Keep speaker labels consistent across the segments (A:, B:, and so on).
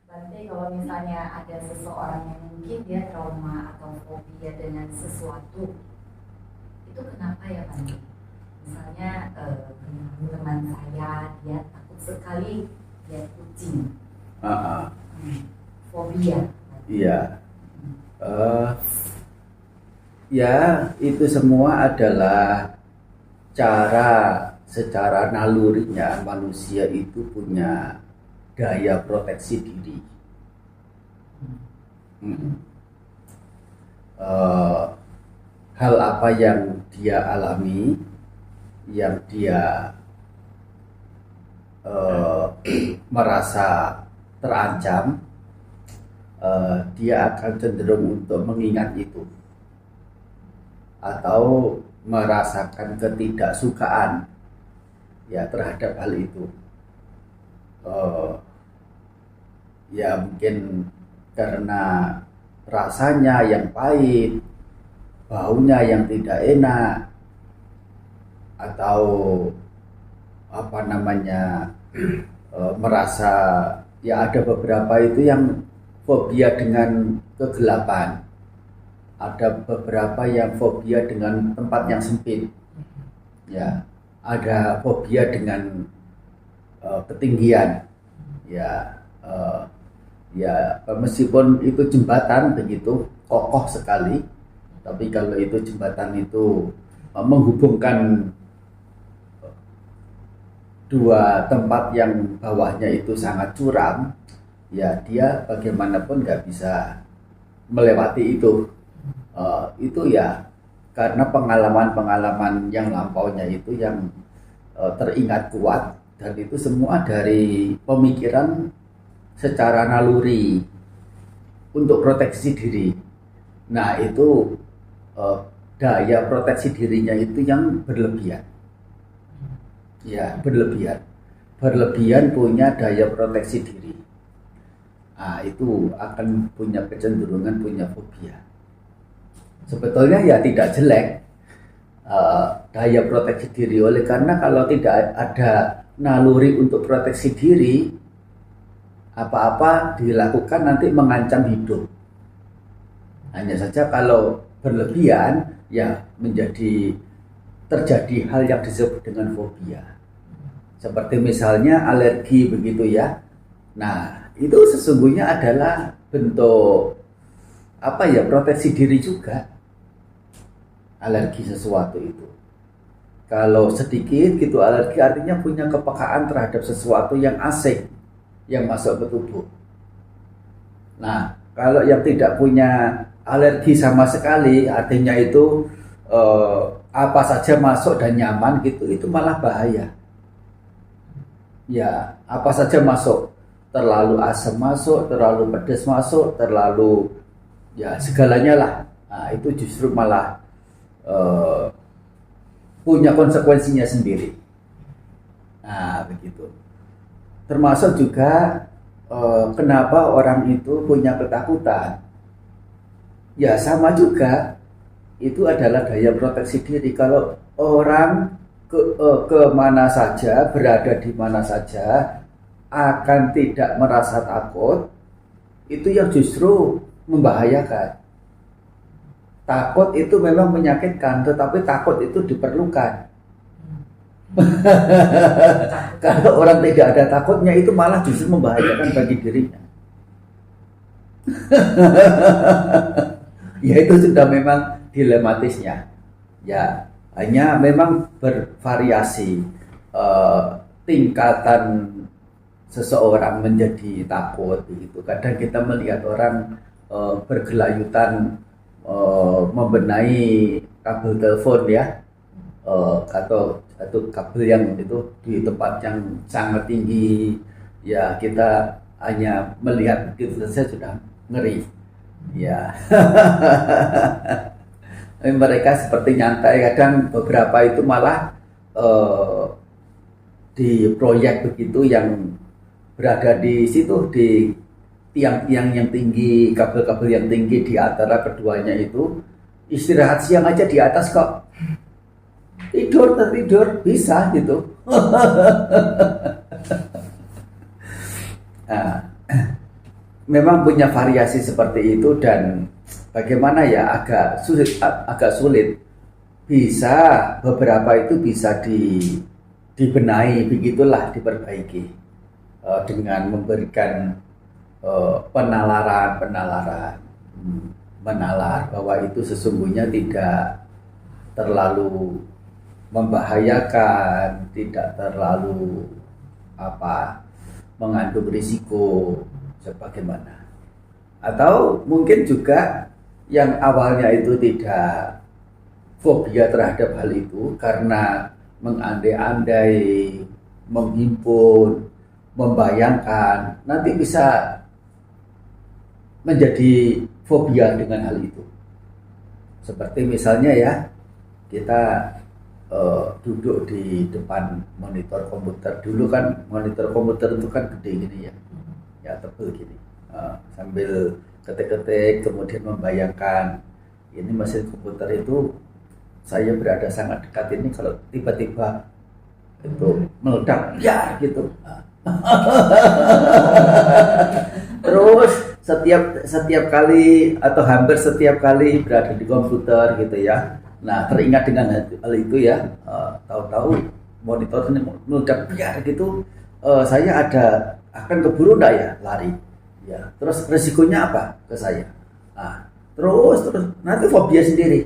A: Berarti kalau misalnya ada seseorang yang mungkin dia trauma atau fobia dengan sesuatu, itu kenapa ya Bante? Misalnya teman saya dia takut sekali lihat kucing,
B: Ah,
A: fobia.
B: iya. Eh, ya, itu semua adalah cara secara nalurinya manusia itu punya daya proteksi diri. Hmm. Eh, hal apa yang dia alami, yang dia merasa terancam, dia akan cenderung untuk mengingat itu atau merasakan ketidaksukaan ya terhadap hal itu. Eh, ya mungkin karena rasanya yang pahit, baunya yang tidak enak, atau apa namanya merasa ya ada beberapa itu yang fobia dengan kegelapan, ada beberapa yang fobia dengan tempat yang sempit, ya ada fobia dengan ketinggian, ya ya meskipun itu jembatan begitu kokoh sekali, tapi kalau itu jembatan itu menghubungkan dua tempat yang bawahnya itu sangat curam, ya dia bagaimanapun nggak bisa melewati itu. Itu ya karena pengalaman-pengalaman yang lampaunya itu yang teringat kuat, dan itu semua dari pemikiran secara naluri untuk proteksi diri. Nah itu daya proteksi dirinya itu yang berlebihan. Ya, berlebihan punya daya proteksi diri. Nah, itu akan punya kecenderungan punya fobia. Sebetulnya ya tidak jelek daya proteksi diri, oleh karena kalau tidak ada naluri untuk proteksi diri, apa-apa dilakukan nanti mengancam hidup. Hanya saja kalau berlebihan ya terjadi hal yang disebut dengan fobia. Seperti misalnya alergi begitu ya. Nah, itu sesungguhnya adalah bentuk apa ya, proteksi diri juga. Alergi sesuatu itu. Kalau sedikit gitu alergi artinya punya kepekaan terhadap sesuatu yang asing yang masuk ke tubuh. Nah, kalau yang tidak punya alergi sama sekali artinya itu apa saja masuk dan nyaman gitu, itu malah bahaya. Ya, apa saja masuk, terlalu asam masuk, terlalu pedas masuk, terlalu ya segalanya lah. Nah, itu justru malah punya konsekuensinya sendiri. Nah, begitu. Termasuk juga kenapa orang itu punya ketakutan. Ya, sama juga. Itu adalah daya proteksi diri. Kalau orang ke mana saja, berada di mana saja, akan tidak merasa takut, itu yang justru membahayakan. Takut itu memang menyakitkan, tetapi takut itu diperlukan. Kalau orang tidak ada takutnya, itu malah justru membahayakan bagi dirinya. Ya itu sudah memang dilematisnya. Ya hanya memang bervariasi tingkatan seseorang menjadi takut begitu. Kadang kita melihat orang bergelayutan membenahi kabel telepon ya, atau kabel yang itu di tempat yang sangat tinggi, ya kita hanya melihat begitu saja sudah ngeri ya. Mereka seperti nyantai, kadang beberapa itu malah di proyek begitu yang berada di situ, di tiang-tiang yang tinggi, kabel-kabel yang tinggi, di antara keduanya itu istirahat siang aja di atas kok, tidur bisa gitu. Nah, memang punya variasi seperti itu, dan bagaimana ya, agak sulit bisa beberapa itu bisa dibenahi, begitulah, diperbaiki dengan memberikan penalaran menalar bahwa itu sesungguhnya tidak terlalu membahayakan, tidak terlalu mengandung risiko sebagaimana. Atau mungkin juga yang awalnya itu tidak fobia terhadap hal itu karena mengandai-andai, menghimpun, membayangkan, nanti bisa menjadi fobia dengan hal itu. Seperti misalnya ya, kita duduk di depan monitor komputer. Dulu kan monitor komputer itu kan gede gini ya tebel gini, sambil ketik-ketik kemudian membayangkan ini mesin komputer itu saya berada sangat dekat ini, kalau tiba-tiba itu meledak ya gitu. Terus setiap kali atau hampir setiap kali berada di komputer gitu ya, nah teringat dengan hal itu ya, tahu-tahu monitor ini meledak biar gitu, saya akan keburu enggak ya, lari ya, terus resikonya apa ke saya, terus nanti fobia sendiri.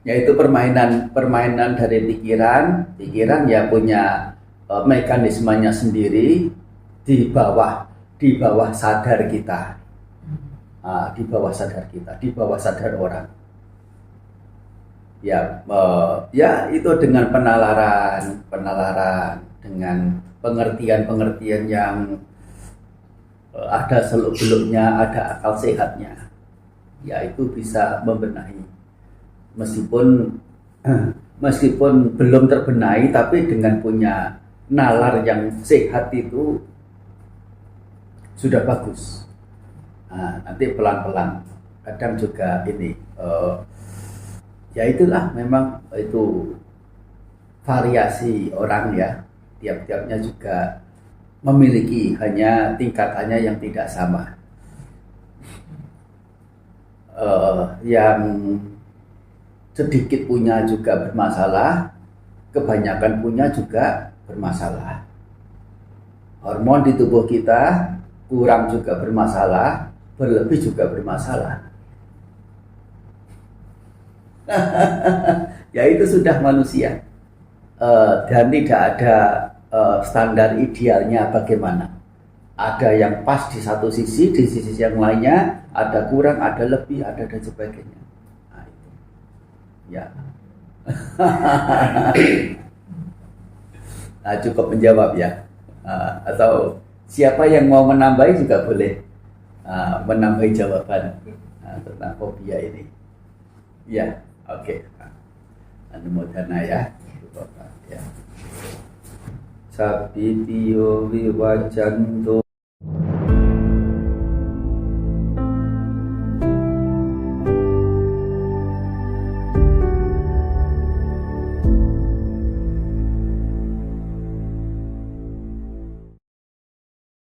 B: Yaitu permainan dari pikiran ya punya mekanismenya sendiri di bawah sadar kita, di bawah sadar orang. Ya itu dengan penalaran dengan pengertian yang ada seluk-beluknya, ada akal sehatnya, ya itu bisa membenahi. Meskipun belum terbenahi, tapi dengan punya nalar yang sehat itu sudah bagus. Nanti pelan-pelan, kadang juga ini ya itulah, memang itu variasi orang ya, tiap-tiapnya juga memiliki hanya tingkatannya yang tidak sama. Yang sedikit punya juga bermasalah, kebanyakan punya juga bermasalah. Hormon di tubuh kita kurang juga bermasalah, berlebih juga bermasalah. Ya itu sudah manusia, dan tidak ada standar idealnya bagaimana. Ada yang pas di satu sisi, di sisi yang lainnya ada kurang, ada lebih, ada dan sebagainya. Ya. Nah, cukup menjawab ya. Atau siapa yang mau menambahi juga boleh menambahi jawaban tentang fobia ini. Ya, oke. Anumodana ya. Ya. Sabitio viwajanto